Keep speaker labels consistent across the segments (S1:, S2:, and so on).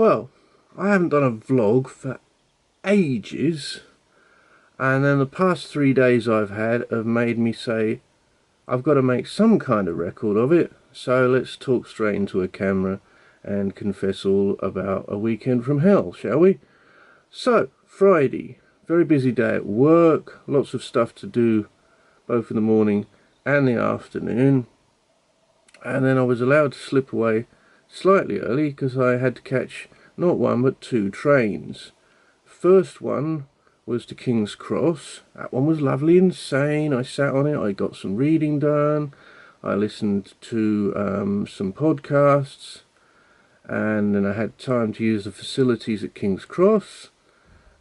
S1: Well, I haven't done a vlog for ages, and then the past 3 days I've had have made me say I've got to make some kind of record of it. So let's talk straight into a camera and confess all about a weekend from hell, shall we? So, Friday, very busy day at work, lots of stuff to do both in the morning and the afternoon, and then I was allowed to slip away slightly early because I had to catch not one but two trains. First one was to King's Cross. That one was lovely and sane. I sat on it, I got some reading done, I listened to some podcasts, and then I had time to use the facilities at King's Cross,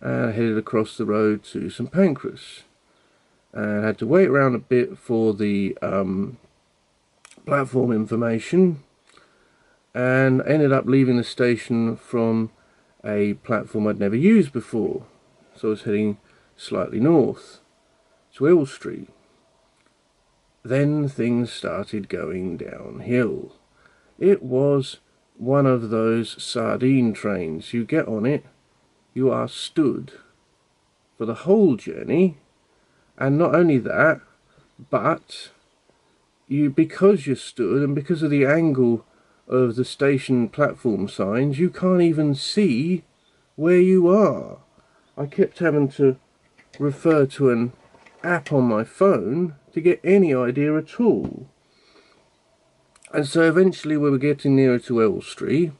S1: and I headed across the road to St Pancras, and I had to wait around a bit for the platform information, and ended up leaving the station from a platform I'd never used before. So I was heading slightly north to Elstree. Then things started going downhill. It was one of those sardine trains. You get on it, you are stood for the whole journey, and not only that, but because you're stood and because of the angle of the station platform signs, you can't even see where you are. I kept having to refer to an app on my phone to get any idea at all. And so eventually we were getting nearer to Elstree,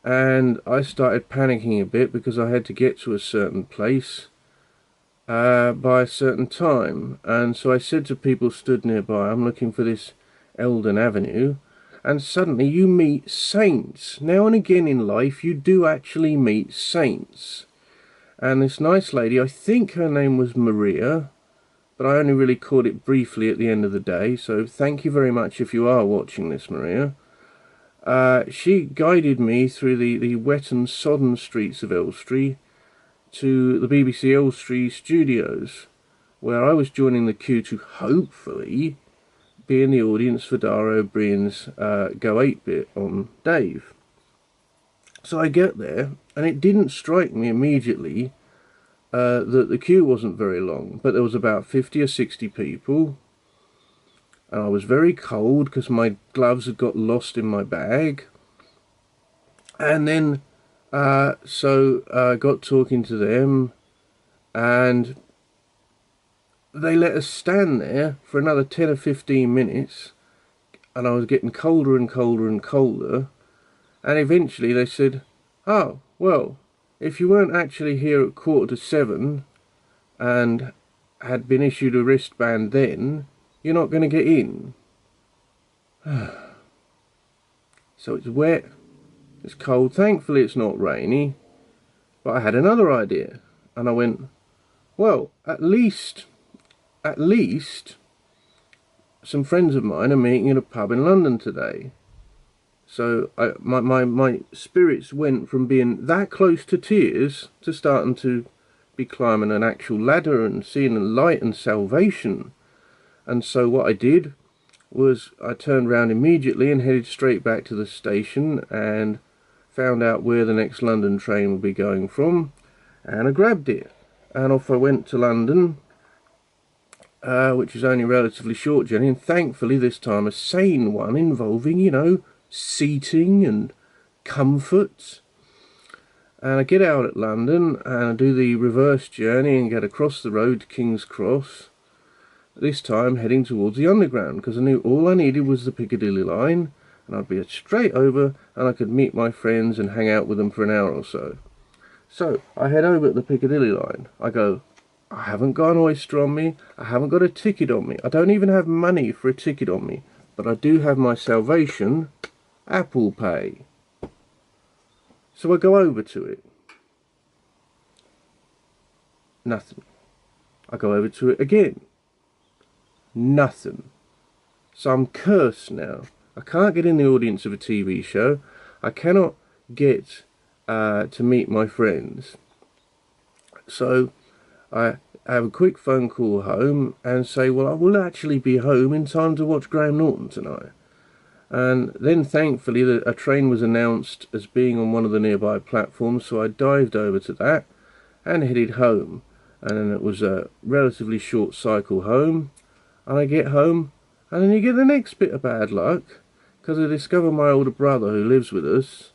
S1: and I started panicking a bit because I had to get to a certain place by a certain time. And so I said to people stood nearby, I'm looking for this Eldon Avenue. And suddenly you meet saints. Now and again in life you do actually meet saints. And this nice lady, I think her name was Maria, but I only really caught it briefly at the end of the day, so thank you very much if you are watching this, Maria. She guided me through the wet and sodden streets of Elstree to the BBC Elstree studios, where I was joining the queue to hopefully be in the audience for Dara O'Brien's Go 8-Bit on Dave. So I get there, and it didn't strike me immediately that the queue wasn't very long, but there was about 50 or 60 people, and I was very cold because my gloves had got lost in my bag. And then so I got talking to them, and they let us stand there for another 10 or 15 minutes, and I was getting colder and colder and colder, and eventually they said, oh, well, if you weren't actually here at 7:15 and had been issued a wristband then, you're not going to get in. So it's wet, it's cold, thankfully it's not rainy, but I had another idea, and I went, well, at least some friends of mine are meeting at a pub in London today. So my spirits went from being that close to tears to starting to be climbing an actual ladder and seeing a light and salvation. And so what I did was I turned around immediately and headed straight back to the station and found out where the next London train would be going from, and I grabbed it, and off I went to London, which is only a relatively short journey, and thankfully this time a sane one involving, you know, seating and comforts. And I get out at London and I do the reverse journey and get across the road to King's Cross, this time heading towards the Underground, because I knew all I needed was the Piccadilly line, and I'd be straight over and I could meet my friends and hang out with them for an hour or so. So I head over at the Piccadilly line. I go, I haven't got an oyster on me, I haven't got a ticket on me, I don't even have money for a ticket on me, but I do have my salvation, Apple Pay. So I go over to it. Nothing. I go over to it again. Nothing. So I'm cursed now. I can't get in the audience of a TV show. I cannot get to meet my friends. So I have a quick phone call home and say, well, I will actually be home in time to watch Graham Norton tonight. And then thankfully a train was announced as being on one of the nearby platforms, so I dived over to that and headed home. And then it was a relatively short cycle home, and I get home and then you get the next bit of bad luck, because I discover my older brother, who lives with us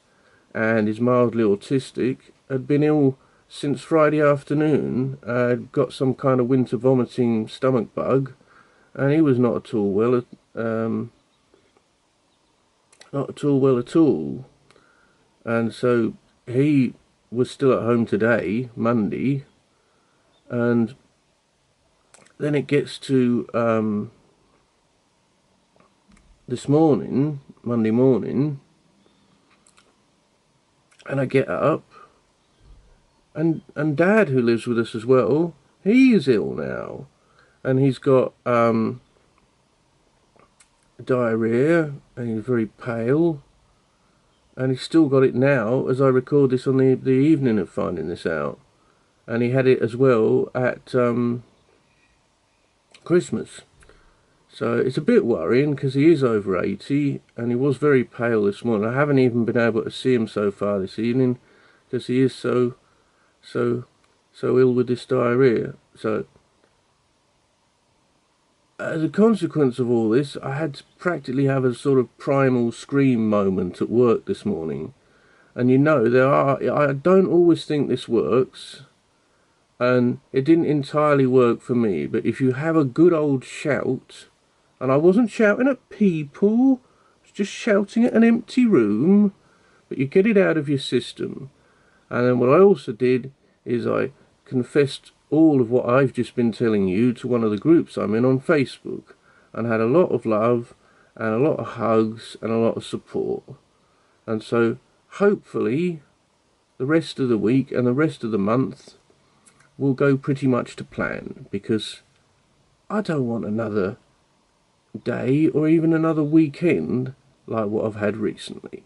S1: and is mildly autistic, had been ill since Friday afternoon. Got some kind of winter vomiting stomach bug, and he was not at all well. Not at all well at all. And so he was still at home today, Monday, and then it gets to this morning, Monday morning, and I get up, and Dad, who lives with us as well, he's ill now, and he's got diarrhea, and he's very pale, and he's still got it now as I record this on the evening of finding this out. And he had it as well at Christmas. So it's a bit worrying, because he is over 80 and he was very pale this morning. I haven't even been able to see him so far this evening, because he is so ill with this diarrhea. So as a consequence of all this, I had to practically have a sort of primal scream moment at work this morning. And you know, I don't always think this works, and it didn't entirely work for me, but if you have a good old shout, and I wasn't shouting at people, I was just shouting at an empty room, but you get it out of your system. And then what I also did is I confessed all of what I've just been telling you to one of the groups I'm in on Facebook, and had a lot of love and a lot of hugs and a lot of support. And so hopefully the rest of the week and the rest of the month will go pretty much to plan, because I don't want another day or even another weekend like what I've had recently.